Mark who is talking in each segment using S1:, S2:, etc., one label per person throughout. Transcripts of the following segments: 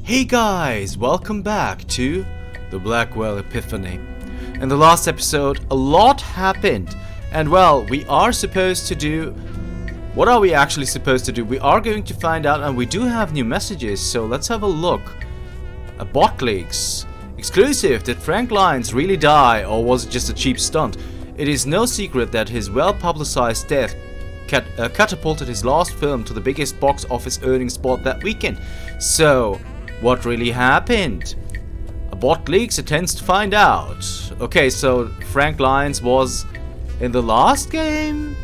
S1: Hey guys, welcome back to the Blackwell Epiphany. In the last episode, a lot happened. And well, we are supposed to do... What are we actually supposed to do? We are going to find out, and we do have new messages, so let's have a look. A bot leaks. Exclusive, did Frank Lyons really die, or was it just a cheap stunt? It is no secret that his well-publicized death catapulted his last film to the biggest box office earning spot that weekend. So, what really happened? A bot leaks attempts to find out. Okay, so Frank Lyons was in the last game?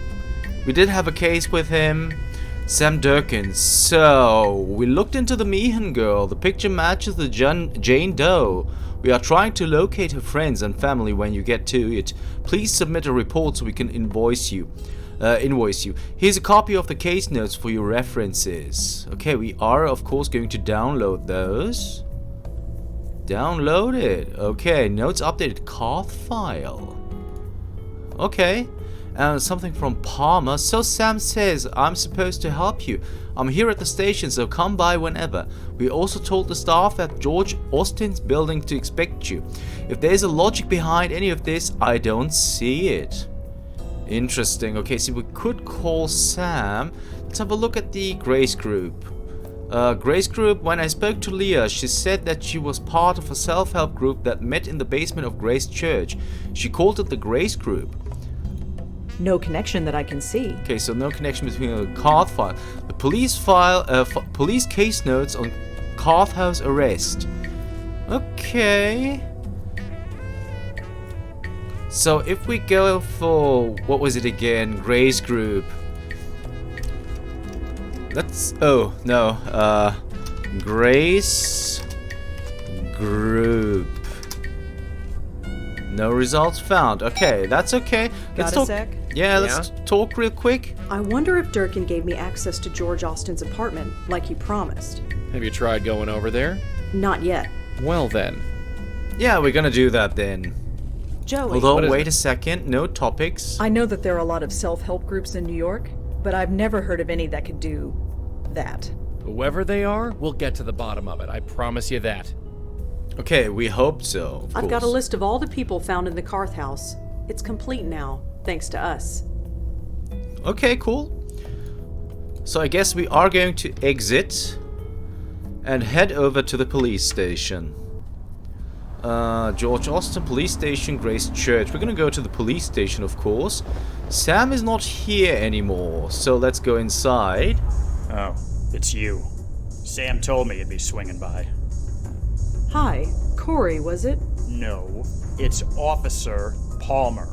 S1: We did have a case with him. Sam Durkin. So, we looked into the Meehan girl. The picture matches the Jane Doe. We are trying to locate her friends and family. When you get to it, please submit a report so we can invoice you. Here's a copy of the case notes for your references. Okay, we are of course going to download those. Download it. Okay, notes updated. Carth file. Okay. And something from Palmer. So Sam says I'm supposed to help you. I'm here at the station, so come by whenever. We also told the staff at George Austin's building to expect you. If there's a logic behind any of this, I don't see it. Interesting. Okay, so we could call Sam. Let's have a look at the Grace Group. Grace Group, when I spoke to Leah, she said that she was part of a self-help group that met in the basement of Grace Church. She called it the Grace Group.
S2: No connection that I can see.
S1: Okay, so no connection between the Carth file. The police file, police case notes on Carth House arrest. Okay. So if we go for, what was it again? Grace Group. Let's, oh, no. Grace Group. No results found. Okay, that's okay. Let's
S2: Got a sec?
S1: Yeah, let's talk real quick.
S2: I wonder if Durkin gave me access to George Austin's apartment, like he promised.
S3: Have you tried going over there?
S2: Not yet.
S3: Well then.
S1: Yeah, we're gonna do that then.
S2: Joey.
S1: Although, wait a second, no topics.
S2: I know that there are a lot of self-help groups in New York, but I've never heard of any that could do that.
S3: Whoever they are, we'll get to the bottom of it. I promise you that.
S1: Okay, we hope so.
S2: I've got a list of all the people found in the Carth house. It's complete now, thanks to us.
S1: Okay, cool. So I guess we are going to exit and head over to the police station. George Austin Police Station, Grace Church. We're gonna go to the police station, of course. Sam is not here anymore, so let's go inside.
S4: Oh, it's you. Sam told me you'd be swinging by.
S2: Hi, Corey, was it?
S4: No, it's Officer Palmer.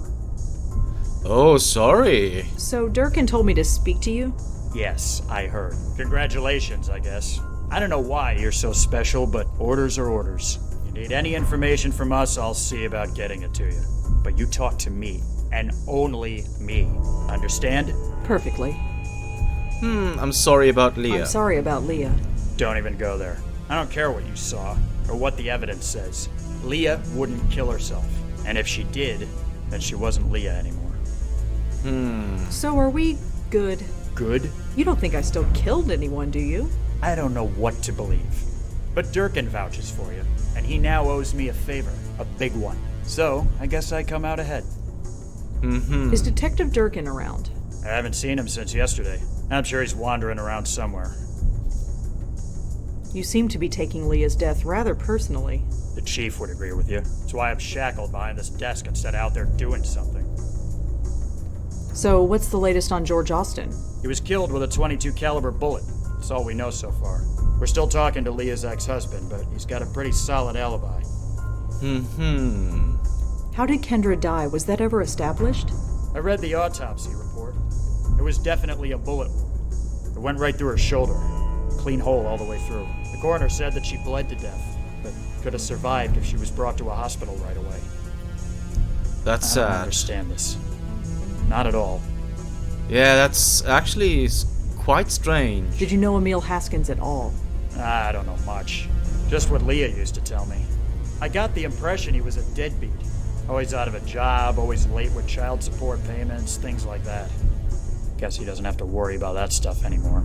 S1: Oh, sorry.
S2: So Durkin told me to speak to you?
S4: Yes, I heard. Congratulations, I guess. I don't know why you're so special, but orders are orders. You need any information from us, I'll see about getting it to you. But you talk to me, and only me. Understand?
S2: Perfectly.
S1: I'm sorry about Leah.
S2: I'm sorry about Leah.
S4: Don't even go there. I don't care what you saw, or what the evidence says. Leah wouldn't kill herself. And if she did, then she wasn't Leah anymore.
S2: So are we good?
S4: Good?
S2: You don't think I still killed anyone, do you?
S4: I don't know what to believe. But Durkin vouches for you, and he now owes me a favor, a big one. So, I guess I come out ahead.
S2: Is Detective Durkin around?
S4: I haven't seen him since yesterday. I'm sure he's wandering around somewhere.
S2: You seem to be taking Leah's death rather personally.
S4: The chief would agree with you. That's why I'm shackled behind this desk instead out there doing something.
S2: So what's the latest on George Austin?
S4: He was killed with a .22 caliber bullet. That's all we know so far. We're still talking to Leah's ex-husband, but he's got a pretty solid alibi.
S2: How did Kendra die? Was that ever established?
S4: I read the autopsy report. It was definitely a bullet wound. It went right through her shoulder. Clean hole all the way through. The coroner said that she bled to death, but could have survived if she was brought to a hospital right away.
S1: That's
S4: I don't
S1: sad.
S4: understand this. Not at all.
S1: Yeah, that's actually quite strange.
S2: Did you know Emil Haskins at all?
S4: I don't know much. Just what Leah used to tell me. I got the impression he was a deadbeat. Always out of a job, always late with child support payments, things like that. Guess he doesn't have to worry about that stuff anymore.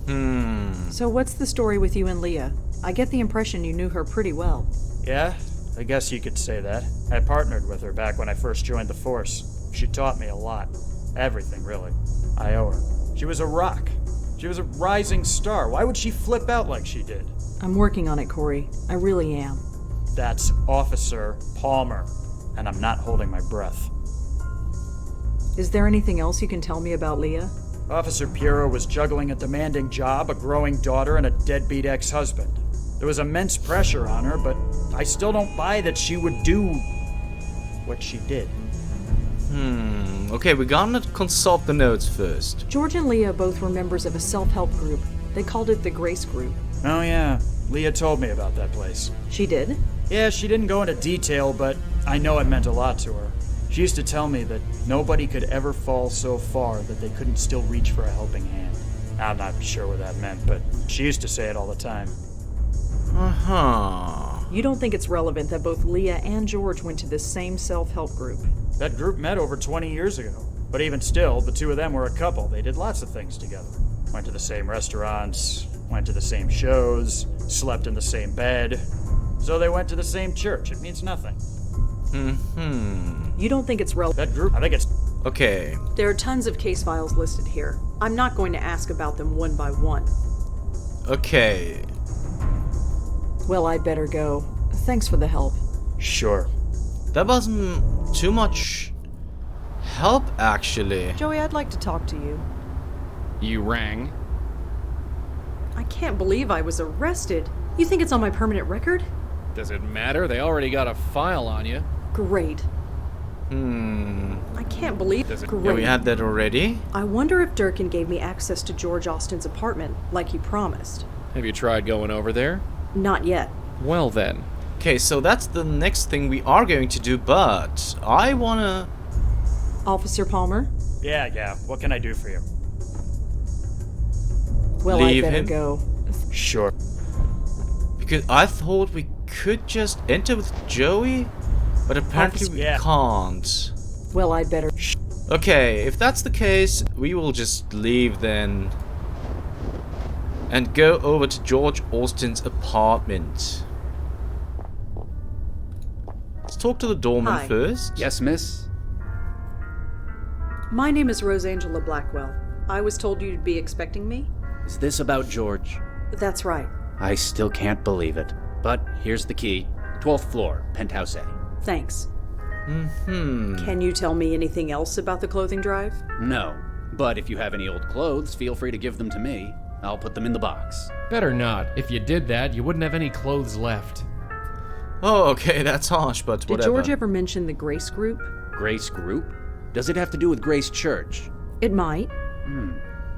S2: So what's the story with you and Leah? I get the impression you knew her pretty well.
S4: Yeah, I guess you could say that. I partnered with her back when I first joined the force. She taught me a lot. Everything, really. I owe her. She was a rock. She was a rising star. Why would she flip out like she did?
S2: I'm working on it, Corey. I really am.
S4: That's Officer Palmer, and I'm not holding my breath.
S2: Is there anything else you can tell me about Leah?
S4: Officer Piero was juggling a demanding job, a growing daughter, and a deadbeat ex-husband. There was immense pressure on her, but I still don't buy that she would do what she did.
S1: Okay, we're gonna consult the notes first.
S2: George and Leah both were members of a self-help group. They called it the Grace Group.
S4: Oh yeah, Leah told me about that place.
S2: She did?
S4: Yeah, she didn't go into detail, but I know it meant a lot to her. She used to tell me that nobody could ever fall so far that they couldn't still reach for a helping hand. I'm not sure what that meant, but she used to say it all the time.
S2: You don't think it's relevant that both Leah and George went to this same self-help group?
S4: That group met over 20 years ago. But even still, the two of them were a couple. They did lots of things together. Went to the same restaurants, went to the same shows, slept in the same bed. So they went to the same church. It means nothing.
S2: You don't think it's relevant?
S4: That group, I think it's...
S1: Okay.
S2: There are tons of case files listed here. I'm not going to ask about them one by one.
S1: Okay.
S2: Well, I'd better go. Thanks for the help.
S4: Sure.
S1: That wasn't too much help, actually.
S2: Joey, I'd like to talk to you.
S3: You rang?
S2: I can't believe I was arrested. You think it's on my permanent record?
S3: Does it matter? They already got a file on you.
S2: Great. I can't believe
S3: Does it-
S2: Great.
S1: Yeah, we had that already.
S2: I wonder if Durkin gave me access to George Austin's apartment, like he promised.
S3: Have you tried going over there?
S2: Not yet.
S3: Well then.
S1: Okay, so that's the next thing we are going to do, but I wanna...
S2: Officer Palmer?
S4: Yeah. What can I do for you?
S2: Well,
S1: Leave
S2: I'd better
S1: him?
S2: go.
S4: Sure.
S1: Because I thought we could just enter with Joey, but apparently we
S4: Yeah.
S1: can't.
S2: Well, I'd better...
S1: Okay, if that's the case, we will just leave then. And go over to George Austin's apartment. Let's talk to the doorman
S2: Hi.
S1: first.
S5: Yes, miss?
S2: My name is Rosangela Blackwell. I was told you'd be expecting me?
S5: Is this about George?
S2: That's right.
S5: I still can't believe it. But here's the key. 12th floor, penthouse A.
S2: Thanks. Can you tell me anything else about the clothing drive?
S5: No. But if you have any old clothes, feel free to give them to me. I'll put them in the box.
S3: Better not. If you did that, you wouldn't have any clothes left.
S1: Oh, okay, that's harsh, but
S2: Did
S1: whatever.
S2: George ever mention the Grace Group?
S5: Grace Group? Does it have to do with Grace Church?
S2: It might.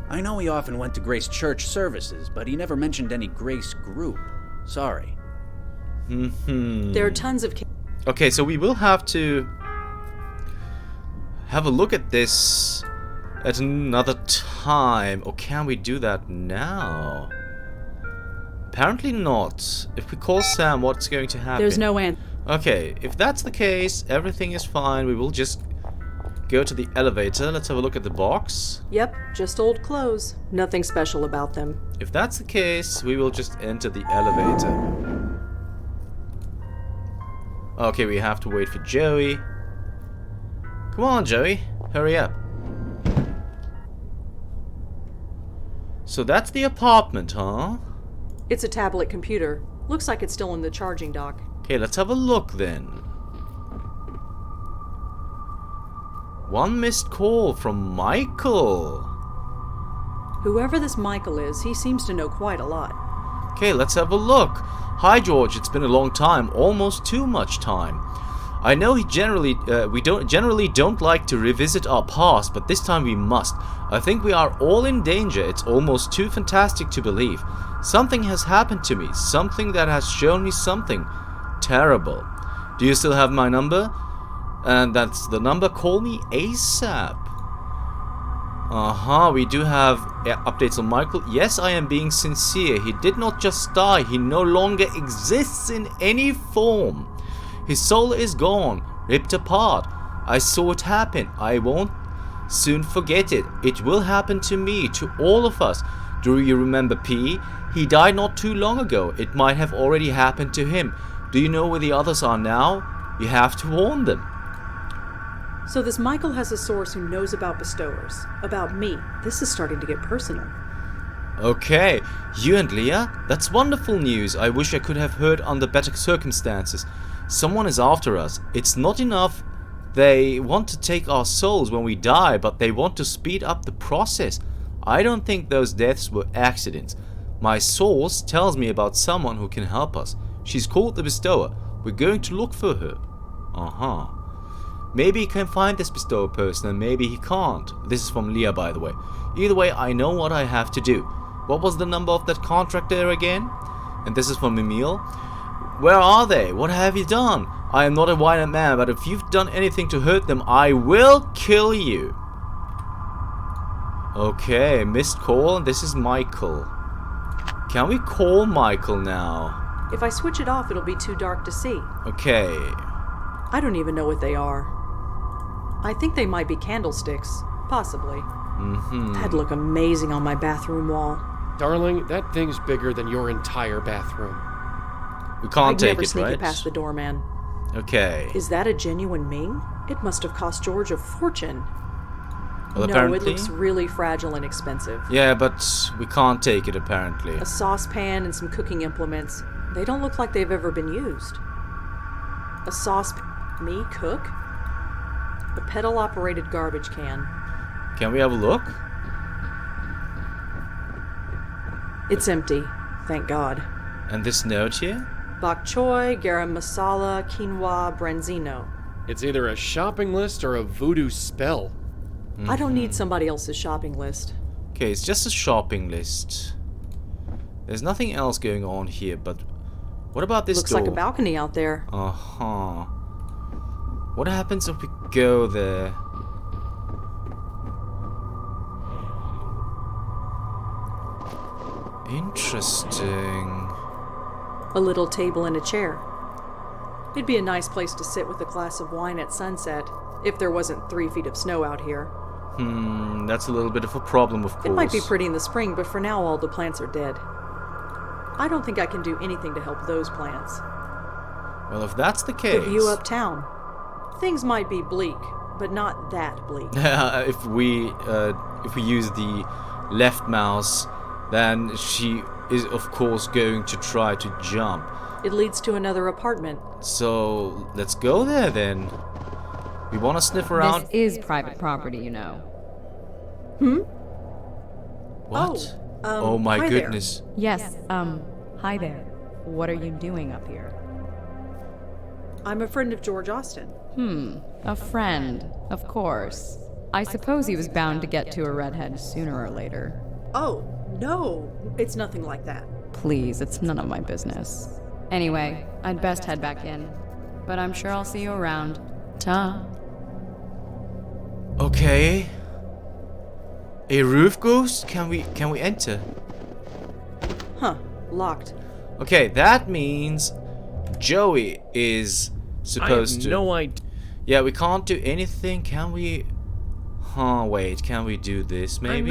S5: I know he often went to Grace Church services, but he never mentioned any Grace Group. Sorry.
S2: There are tons of...
S1: Okay, so we will have to have a look at this at another time. Or can we do that now? Apparently not. If we call Sam, what's going to happen?
S2: There's no answer.
S1: Okay, if that's the case, everything is fine. We will just go to the elevator. Let's have a look at the box.
S2: Yep, just old clothes. Nothing special about them.
S1: If that's the case, we will just enter the elevator. Okay, we have to wait for Joey. Come on, Joey. Hurry up. So that's the apartment, huh?
S2: It's a tablet computer. Looks like it's still in the charging dock.
S1: Okay, let's have a look then. One missed call from Micheal.
S2: Whoever this Michael is, he seems to know quite a lot.
S1: Okay, let's have a look. Hi, George. It's been a long time, almost too much time. I know we generally don't like to revisit our past, but this time we must. I think we are all in danger. It's almost too fantastic to believe. Something has happened to me. Something that has shown me something terrible. Do you still have my number? And that's the number. Call me ASAP. We do have updates on Micheal. Yes, I am being sincere. He did not just die. He no longer exists in any form. His soul is gone, ripped apart. I saw it happen. I won't soon forget it. It will happen to me, to all of us. Do you remember P? He died not too long ago. It might have already happened to him. Do you know where the others are now? You have to warn them.
S2: So this Micheal has a source who knows about bestowers. About me. This is starting to get personal.
S1: Okay, you and Leah? That's wonderful news. I wish I could have heard under better circumstances. Someone is after us. It's not enough they want to take our souls when we die, but they want to speed up the process. I don't think those deaths were accidents. My source tells me about someone who can help us. She's called the Bestower. We're going to look for her. Uh-huh. Maybe he can find this Bestower person and maybe he can't. This is from Leah, by the way. Either way, I know what I have to do. What was the number of that contract there again? And this is from Micheal. Where are they? What have you done? I am not a violent man, but if you've done anything to hurt them, I will kill you. Okay, missed call, and this is Micheal. Can we call Micheal now?
S2: If I switch it off, it'll be too dark to see.
S1: Okay.
S2: I don't even know what they are. I think they might be candlesticks. Possibly. That'd look amazing on my bathroom wall.
S3: Darling, that thing's bigger than your entire bathroom.
S1: We can't
S2: I'd
S1: take
S2: never
S1: it,
S2: sneak
S1: right?
S2: it past the doorman.
S1: Okay.
S2: Is that a genuine Ming? It must have cost George a fortune.
S1: Well,
S2: No,
S1: apparently.
S2: it looks really fragile and expensive.
S1: Yeah, but we can't take it, apparently.
S2: A saucepan and some cooking implements. They don't look like they've ever been used. A saucepan. Me cook? A pedal-operated garbage can.
S1: Can we have a look?
S2: It's empty. Thank God.
S1: And this note here?
S2: Bok choy, garam masala, quinoa, branzino.
S3: It's either a shopping list or a voodoo spell.
S2: I don't need somebody else's shopping list.
S1: Okay, it's just a shopping list. There's nothing else going on here, but what about this
S2: Looks
S1: door?
S2: like a balcony out there.
S1: Uh-huh. What happens if we go there? Interesting.
S2: A little table and a chair. It'd be a nice place to sit with a glass of wine at sunset, if there wasn't 3 feet of snow out here.
S1: That's a little bit of a problem, of course.
S2: It might be pretty in the spring, but for now all the plants are dead. I don't think I can do anything to help those plants.
S1: Well, if that's the case...
S2: The view uptown. Things might be bleak, but not that bleak.
S1: if we use the left mouse, then she is of course going to try to jump.
S2: It leads to another apartment.
S1: So let's go there then. We want to sniff around.
S6: This is private property, you know.
S1: What?
S2: Oh,
S1: my
S2: hi there.
S1: goodness.
S6: Yes, hi there. What are you doing up here?
S2: I'm a friend of George Austin.
S6: A friend, of course. I suppose he was bound to get to a redhead sooner or later.
S2: Oh, no, it's nothing like that.
S6: Please, it's none of my business. Anyway, I'd best head back in. But I'm sure I'll see you around. Ta.
S1: Okay. A roof ghost? Can we enter?
S2: Huh, locked.
S1: Okay, that means Joey is supposed
S3: I
S1: to.
S3: have no idea.
S1: Yeah, we can't do anything. Can we? Huh, wait. Can we do this maybe?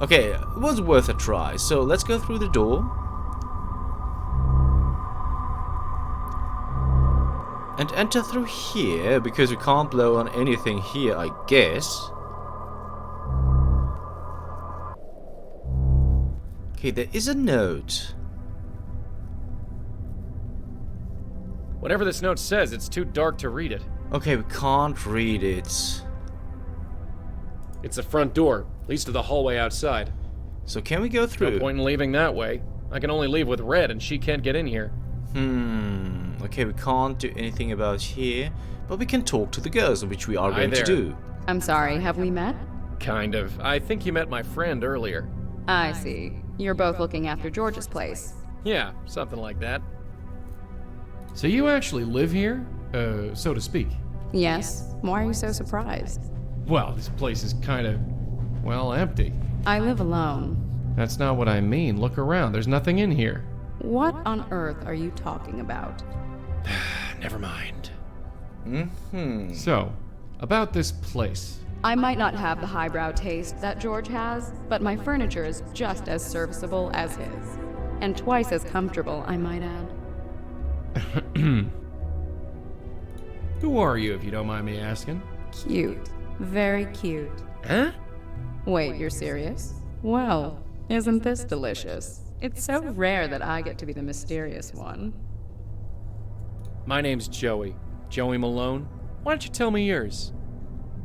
S1: Okay, it was worth a try. So let's go through the door. And enter through here, because we can't blow on anything here, I guess. Okay, there is a note.
S3: Whatever this note says, it's too dark to read it.
S1: Okay, we can't read it.
S3: It's the front door, leads to the hallway outside.
S1: So can we go through?
S3: No point in leaving that way. I can only leave with Red, and she can't get in here.
S1: Okay, we can't do anything about here, but we can talk to the girls, which we are
S3: Hi
S1: going to
S3: there.
S1: do.
S6: I'm sorry, have we met?
S3: Kind of. I think you met my friend earlier.
S6: I see. You're both looking after George's place.
S3: Yeah, something like that.
S7: So you actually live here? So to speak.
S6: Yes? Why are you so surprised?
S7: Well, this place is kind of, well, empty.
S6: I live alone.
S7: That's not what I mean. Look around. There's nothing in here.
S6: What on earth are you talking about?
S3: Never mind.
S7: So, about this place.
S6: I might not have the highbrow taste that George has, but my furniture is just as serviceable as his. And twice as comfortable, I might add.
S7: Who are you, if you don't mind me asking?
S6: Cute. Very cute.
S7: Huh?
S6: Wait, you're serious? Well, isn't this delicious? It's so rare that I get to be the mysterious one.
S3: My name's Joey. Joey Malone. Why don't you tell me yours?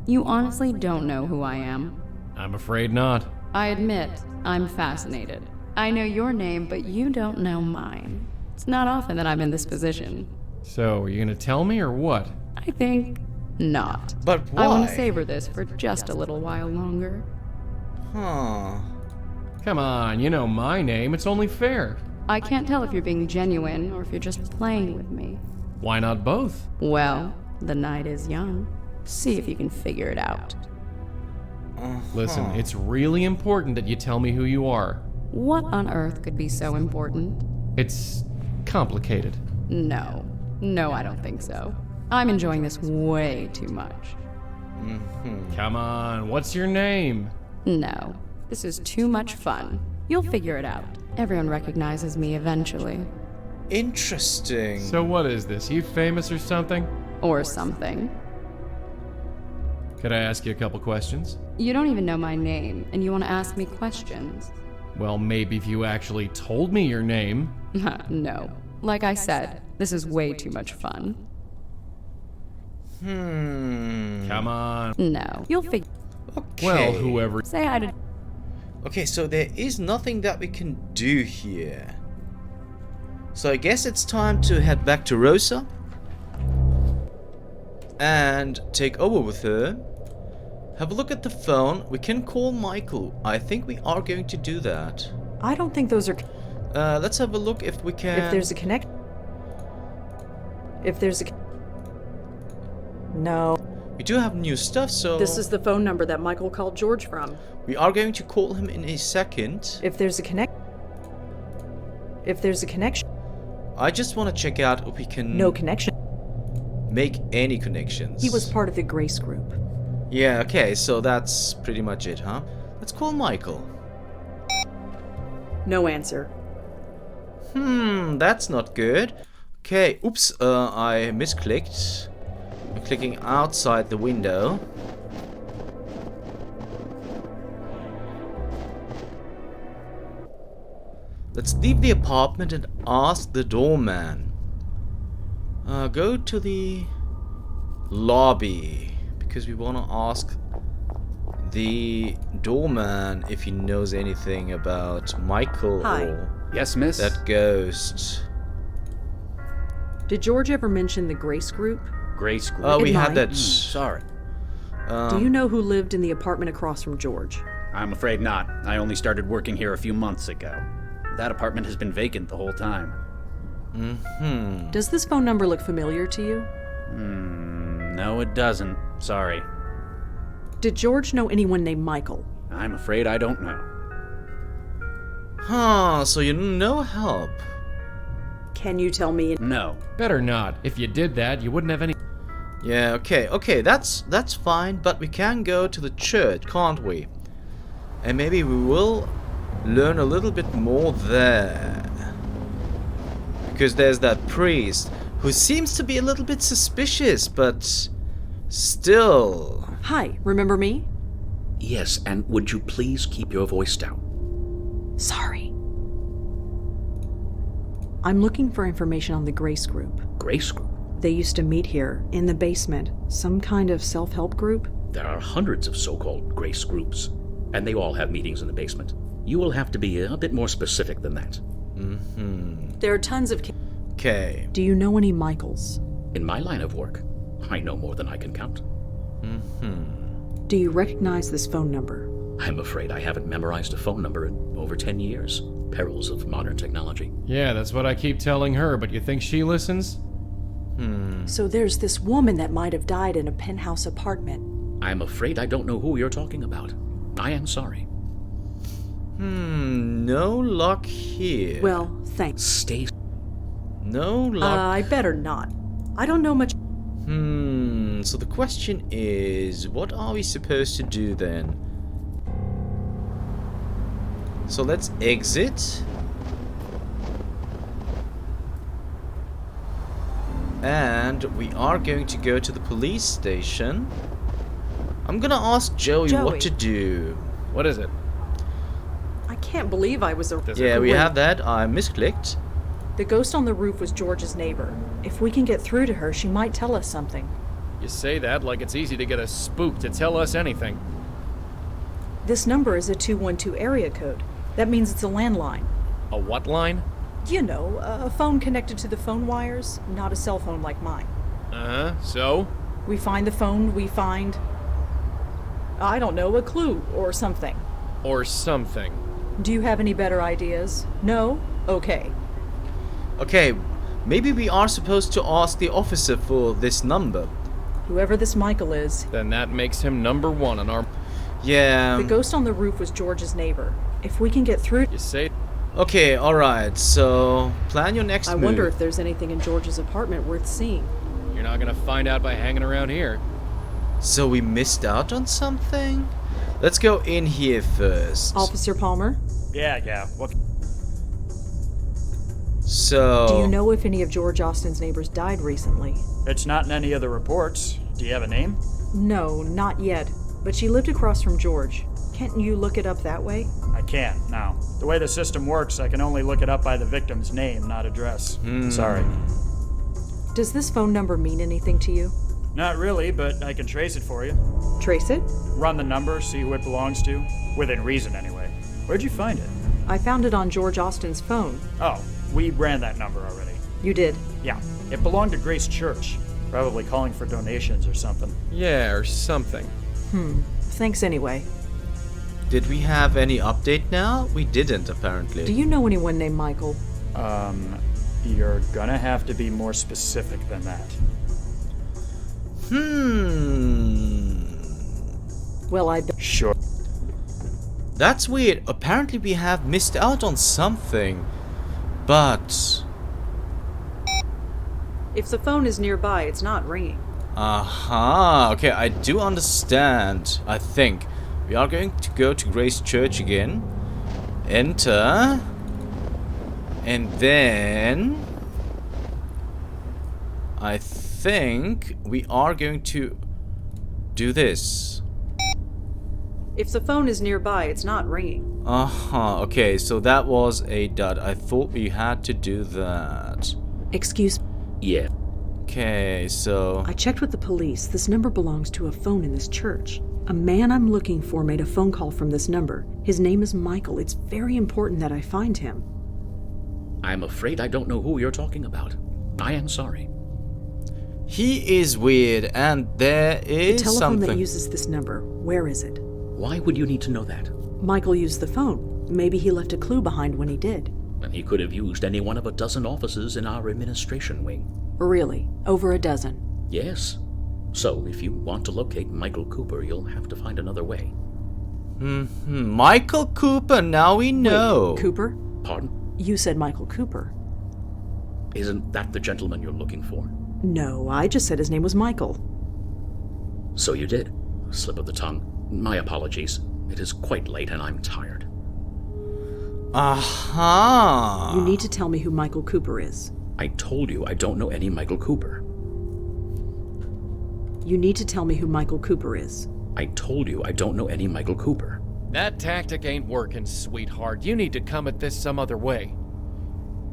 S6: You honestly don't know who I am?
S7: I'm afraid not.
S6: I admit, I'm fascinated. I know your name, but you don't know mine. It's not often that I'm in this position.
S7: So, are you gonna tell me or what?
S6: I think not.
S1: But why?
S6: I want to savor this for just a little while longer.
S1: Huh.
S7: Come on, you know my name. It's only fair.
S6: I can't tell if you're being genuine or if you're just playing with me.
S7: Why not both?
S6: Well, the night is young. See if you can figure it out.
S7: Listen, it's really important that you tell me who you are.
S6: What on earth could be so important?
S7: It's complicated.
S6: No, I don't think so. I'm enjoying this way too much.
S7: Come on, what's your name?
S6: No, this is too much fun. You'll figure it out. Everyone recognizes me eventually.
S1: Interesting.
S7: So what is this? You famous or something?
S6: Or something.
S7: Could I ask you a couple questions?
S6: You don't even know my name, and you want to ask me questions.
S7: Well, maybe if you actually told me your name.
S6: No. Like I said, this is way too much fun.
S7: Come on.
S6: No, you'll figure.
S1: Okay.
S7: Well, whoever.
S6: Say hi to.
S1: Okay, so there is nothing that we can do here. So I guess it's time to head back to Rosa and take over with her. Have a look at the phone. We can call Micheal. I think we are going to do that.
S2: I don't think those are.
S1: Let's have a look if we can.
S2: If there's a connect. If there's a. No.
S1: We do have new stuff, so
S2: This is the phone number that Micheal called George from.
S1: we are going to call him in a second.
S2: If there's a connect. If there's a connection.
S1: I just want to check out if we can
S2: No connection.
S1: make any connections.
S2: He was part of the Grace group.
S1: Yeah, okay, so that's pretty much it, huh? Let's call Micheal.
S2: No answer.
S1: That's not good. Okay, oops, I misclicked. I'm clicking outside the window. Let's leave the apartment and ask the doorman. Go to the lobby because we want to ask the doorman if he knows anything about Micheal
S2: Hi.
S1: or
S5: Yes, miss?
S1: that ghost.
S2: Did George ever mention the Grace group?
S5: Grace Group.
S1: Oh, we
S2: It
S1: had
S2: might.
S1: that.
S5: Sorry.
S2: Do you know who lived in the apartment across from George?
S5: I'm afraid not. I only started working here a few months ago. That apartment has been vacant the whole time.
S2: Does this phone number look familiar to you?
S5: No, it doesn't. Sorry.
S2: Did George know anyone named Micheal?
S5: I'm afraid I don't know.
S1: Huh, so you're no help.
S2: Can you tell me?
S5: No.
S7: Better not. If you did that, you wouldn't have any.
S1: Yeah, okay, that's fine, but we can go to the church, can't we? And maybe we will learn a little bit more there. Because there's that priest who seems to be a little bit suspicious, but still.
S2: Hi, remember me?
S8: Yes, and would you please keep your voice down?
S2: Sorry. I'm looking for information on the Grace group.
S8: Grace Group.
S2: They used to meet here, in the basement. Some kind of self-help group?
S8: There are hundreds of so-called Grace Groups, and they all have meetings in the basement. You will have to be a bit more specific than that.
S2: There are tons of...
S1: Okay.
S2: Do you know any Michaels?
S8: In my line of work, I know more than I can count.
S2: Do you recognize this phone number?
S8: I'm afraid I haven't memorized a phone number in over 10 years. Perils of modern technology.
S7: Yeah, that's what I keep telling her, but you think she listens?
S2: So there's this woman that might have died in a penthouse apartment.
S8: I'm afraid I don't know who you're talking about. I am sorry.
S1: No luck here.
S2: Well, thanks.
S8: Stay.
S1: No luck.
S2: I better not. I don't know much.
S1: So the question is, what are we supposed to do then? So let's exit. And we are going to go to the police station. I'm gonna ask Joey what to do.
S3: What is it?
S2: I can't believe I was a...
S1: Yeah, we have that. I misclicked.
S2: The ghost on the roof was George's neighbor. If we can get through to her, she might tell us something.
S3: You say that like it's easy to get a spook to tell us anything.
S2: This number is a 212 area code. That means it's a landline.
S3: A what line?
S2: You know, a phone connected to the phone wires, not a cell phone like mine.
S3: So?
S2: We find the phone, we find... I don't know, a clue or something.
S3: Or something.
S2: Do you have any better ideas? No? Okay.
S1: Okay, maybe we are supposed to ask the officer for this number.
S2: Whoever this Michael is...
S3: Then that makes him number one on our...
S1: Yeah.
S2: The ghost on the roof was George's neighbor. If we can get through...
S3: You say...
S1: Okay, alright, so plan your next move.
S2: I wonder if there's anything in George's apartment worth seeing.
S3: You're not gonna find out by hanging around here.
S1: So we missed out on something? Let's go in here first.
S2: Officer Palmer?
S4: Yeah. What?
S1: So...
S2: Do you know if any of George Austin's neighbors died recently?
S4: It's not in any of the reports. Do you have a name?
S2: No, not yet. But she lived across from George. Can't you look it up that way?
S4: I can't, no. The way the system works, I can only look it up by the victim's name, not address. Sorry.
S2: Does this phone number mean anything to you?
S4: Not really, but I can trace it for you.
S2: Trace it?
S4: Run the number, see who it belongs to. Within reason, anyway. Where'd you find it?
S2: I found it on George Austin's phone.
S4: Oh, we ran that number already.
S2: You did?
S4: Yeah. It belonged to Grace Church. Probably calling for donations or something.
S3: Yeah, or something.
S2: Thanks anyway.
S1: Did we have any update now? We didn't, apparently.
S2: Do you know anyone named Michael?
S4: You're gonna have to be more specific than that.
S2: Well,
S4: Sure.
S1: That's weird. Apparently we have missed out on something. But...
S2: If the phone is nearby, it's not ringing.
S1: Aha. Okay, I do understand. I think. We are going to go to Grace Church again. Enter. And then... I think we are going to do this.
S2: If the phone is nearby, it's not ringing.
S1: Okay, so that was a dud. I thought we had to do that.
S2: Excuse me.
S8: Yeah.
S1: Okay, so...
S2: I checked with the police. This number belongs to a phone in this church. A man I'm looking for made a phone call from this number. His name is Michael. It's very important that I find him.
S8: I'm afraid I don't know who you're talking about. I am sorry.
S1: He is weird, and there is
S2: The telephone
S1: something...
S2: that uses this number, where is it?
S8: Why would you need to know that?
S2: Michael used the phone. Maybe he left a clue behind when he did.
S8: And he could have used any one of a dozen offices in our administration wing.
S2: Really? Over a dozen?
S8: Yes. So, if you want to locate Michael Cooper, you'll have to find another way.
S1: Michael Cooper, now we know.
S2: Wait, Cooper?
S8: Pardon?
S2: You said Michael Cooper.
S8: Isn't that the gentleman you're looking for?
S2: No, I just said his name was Michael.
S8: So you did. Slip of the tongue. My apologies. It is quite late and I'm tired.
S1: Aha.
S2: You need to tell me who Michael Cooper is.
S8: I told you I don't know any Michael Cooper.
S2: You need to tell me who Michael Cooper is.
S8: I told you I don't know any Michael Cooper.
S3: That tactic ain't working, sweetheart. You need to come at this some other way.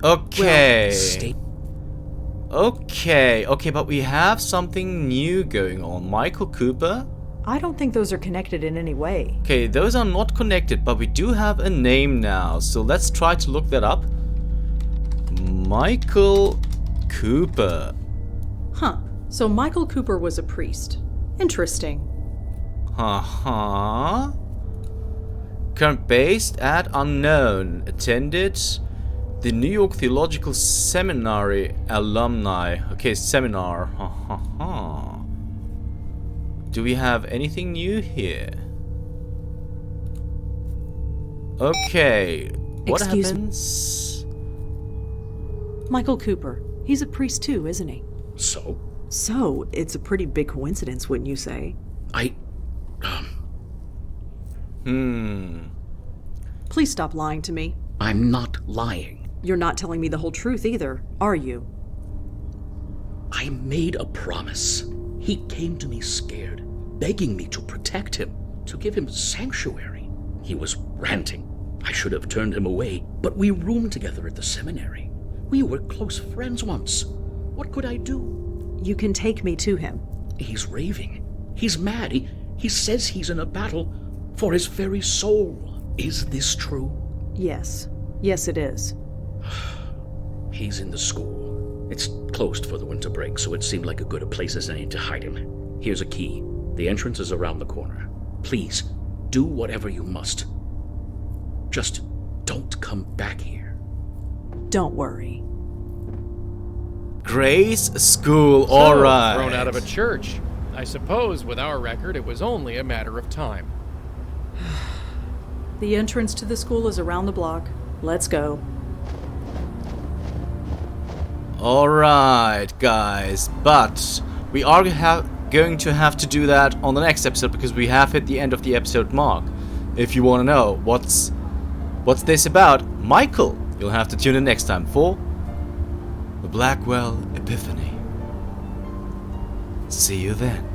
S1: Okay.
S8: Stay.
S1: Okay, but we have something new going on. Michael Cooper?
S2: I don't think those are connected in any way.
S1: Okay, those are not connected, but we do have a name now. So let's try to look that up. Michael Cooper.
S2: Huh. So Michael Cooper was a priest. Interesting.
S1: Current based at unknown. Attended the New York Theological Seminary alumni. Okay, seminar. Do we have anything new here? Okay. What
S2: Excuse me.
S1: happens?
S2: Michael Cooper. He's a priest too, isn't he?
S8: So?
S2: So, it's a pretty big coincidence, wouldn't you say? Please stop lying to me.
S8: I'm not lying.
S2: You're not telling me the whole truth either, are you?
S8: I made a promise. He came to me scared, begging me to protect him, to give him sanctuary. He was ranting. I should have turned him away, but we roomed together at the seminary. We were close friends once. What could I do?
S2: You can take me to him.
S8: He's raving. He's mad. He says he's in a battle for his very soul. Is this true?
S2: Yes. Yes, it is.
S8: He's in the school. It's closed for the winter break, so it seemed like a good a place as any to hide him. Here's a key. The entrance is around the corner. Please, do whatever you must. Just don't come back here.
S2: Don't worry.
S1: Grace School,
S3: So,
S1: alright.
S3: thrown out of a church. I suppose with our record, it was only a matter of time.
S2: The entrance to the school is around the block. Let's go.
S1: Alright, guys. But we are going to have to do that on the next episode because we have hit the end of the episode mark. If you want to know what's this about, Micheal, you'll have to tune in next time for the Blackwell Epiphany. See you then.